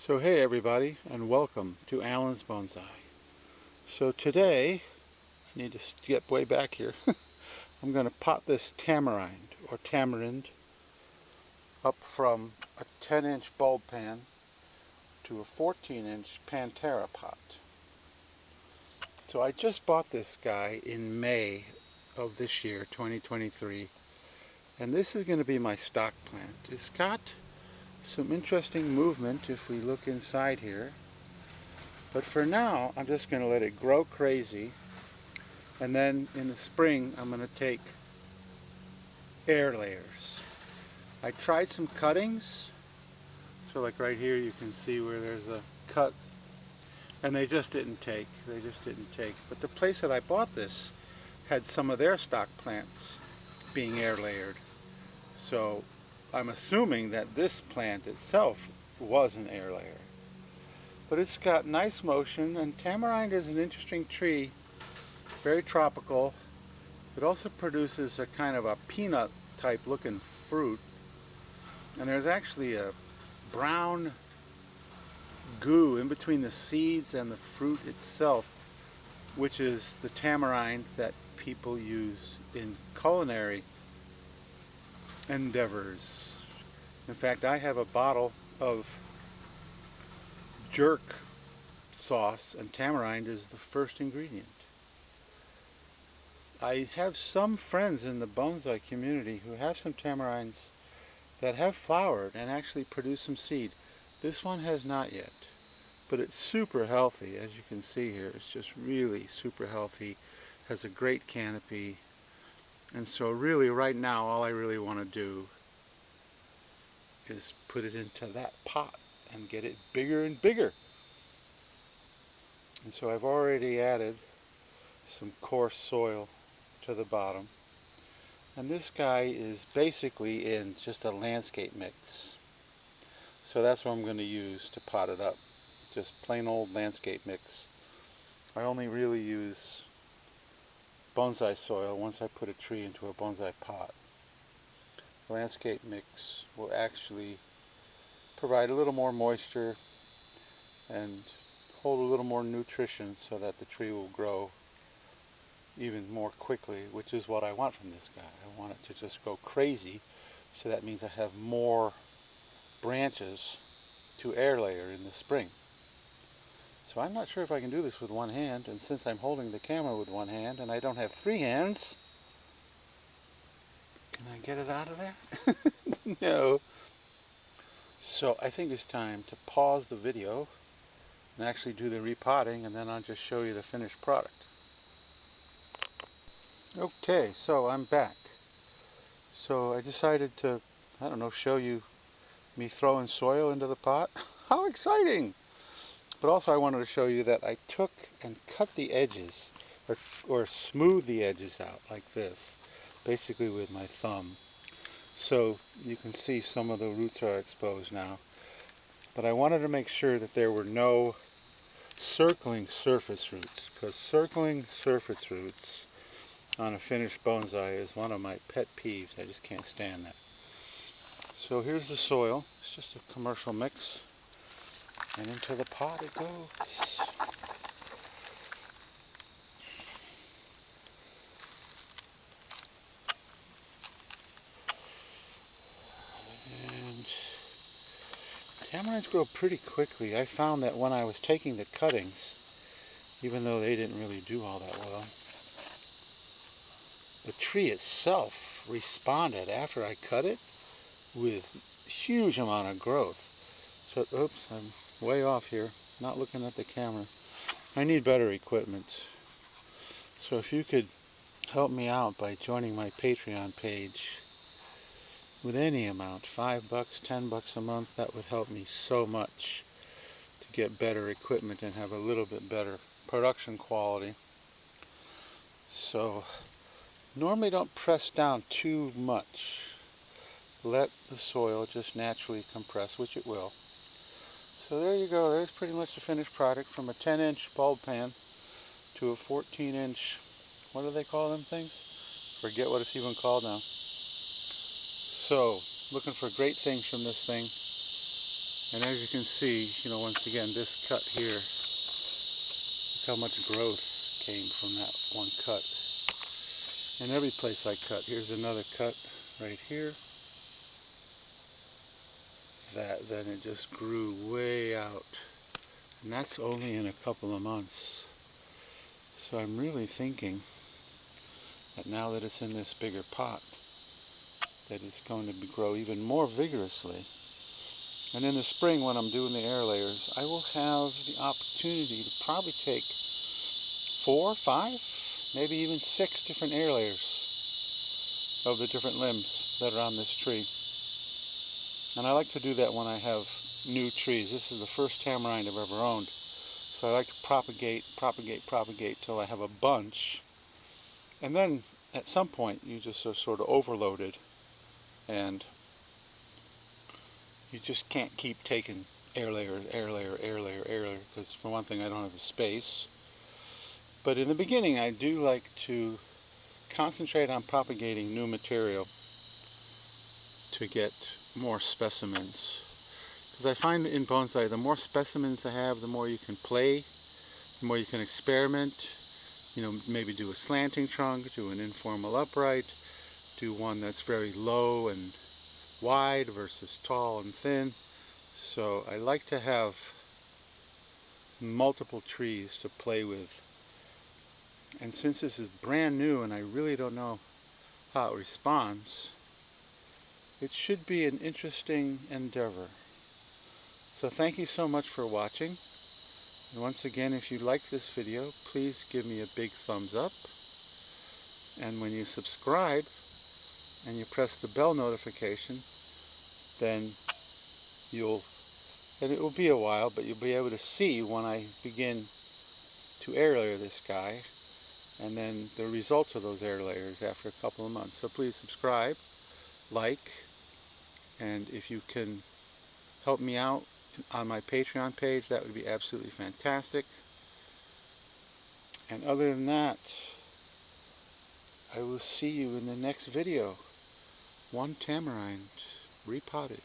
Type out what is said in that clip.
So hey everybody, and welcome to Alan's Bonsai. So today, I need to get way back here. I'm going to pot this tamarind or tamarind up from a 10-inch bulb pan to a 14-inch Pantera pot. So I just bought this guy in May of this year, 2023, and this is going to be my stock plant. It's got some interesting movement if we look inside here. But for now, I'm just going to let it grow crazy, and then in the spring I'm going to take air layers. I tried some cuttings, so like right here you can see where there's a cut, and they just didn't take. But the place that I bought this had some of their stock plants being air layered, so I'm assuming that this plant itself was an air layer. But it's got nice motion, and tamarind is an interesting tree, very tropical. It also produces a kind of a peanut type looking fruit, and there's actually a brown goo in between the seeds and the fruit itself, which is the tamarind that people use in culinary endeavors. In fact, I have a bottle of jerk sauce, and tamarind is the first ingredient. I have some friends in the bonsai community who have some tamarinds that have flowered and actually produce some seed. This one has not yet, but it's super healthy. As you can see here, it's just really super healthy, has a great canopy, and so really right now all I really want to do is put it into that pot and get it bigger and bigger. And so I've already added some coarse soil to the bottom, and this guy is basically in just a landscape mix, so that's what I'm going to use to pot it up. Just plain old landscape mix. I only really use bonsai soil once I put a tree into a bonsai pot. The landscape mix will actually provide a little more moisture and hold a little more nutrition so that the tree will grow even more quickly, which is what I want from this guy. I want it to just go crazy, so that means I have more branches to air layer in the spring. So I'm not sure if I can do this with one hand, and since I'm holding the camera with one hand and I don't have three hands, can I get it out of there? No. So I think it's time to pause the video and actually do the repotting, and then I'll just show you the finished product. Okay, so I'm back. So I decided to, I don't know, show you me throwing soil into the pot. How exciting! But also I wanted to show you that I took and cut the edges, or smoothed the edges out like this, basically with my thumb. So you can see some of the roots are exposed now. But I wanted to make sure that there were no circling surface roots, because circling surface roots on a finished bonsai is one of my pet peeves. I just can't stand that. So here's the soil. It's just a commercial mix, and into the pot it goes. And tamarinds grow pretty quickly. I found that when I was taking the cuttings, even though they didn't really do all that well, the tree itself responded after I cut it with huge amount of growth. So, oops, I'm way off here, not looking at the camera. I need better equipment. So if you could help me out by joining my Patreon page with any amount, $5, $10 a month, that would help me so much to get better equipment and have a little bit better production quality. So normally don't press down too much. Let the soil just naturally compress, which it will. So there you go. There's pretty much the finished product, from a 10-inch bulb pan to a 14-inch, what do they call them things? Forget what it's even called now. So, looking for great things from this thing. And as you can see, once again, this cut here, look how much growth came from that one cut. And every place I cut, here's another cut right here. Then it just grew way out. And that's only in a couple of months. So I'm really thinking that now that it's in this bigger pot, that it's going to grow even more vigorously. And in the spring, when I'm doing the air layers, I will have the opportunity to probably take 4, 5, maybe even 6 different air layers of the different limbs that are on this tree. And I like to do that when I have new trees. This is the first tamarind I've ever owned. So I like to propagate till I have a bunch. And then at some point you just are sort of overloaded and you just can't keep taking air layer, because for one thing I don't have the space. But in the beginning I do like to concentrate on propagating new material to get more specimens. Because I find in bonsai, the more specimens I have, the more you can play, the more you can experiment. Maybe do a slanting trunk, do an informal upright, do one that's very low and wide versus tall and thin. So I like to have multiple trees to play with. And since this is brand new and I really don't know how it responds, it should be an interesting endeavor. So thank you so much for watching. And once again, if you like this video, please give me a big thumbs up. And when you subscribe and you press the bell notification, then and it will be a while, but you'll be able to see when I begin to air layer this guy, and then the results of those air layers after a couple of months. So please subscribe, like, and if you can help me out on my Patreon page, that would be absolutely fantastic. And other than that, I will see you in the next video. One tamarind repotted.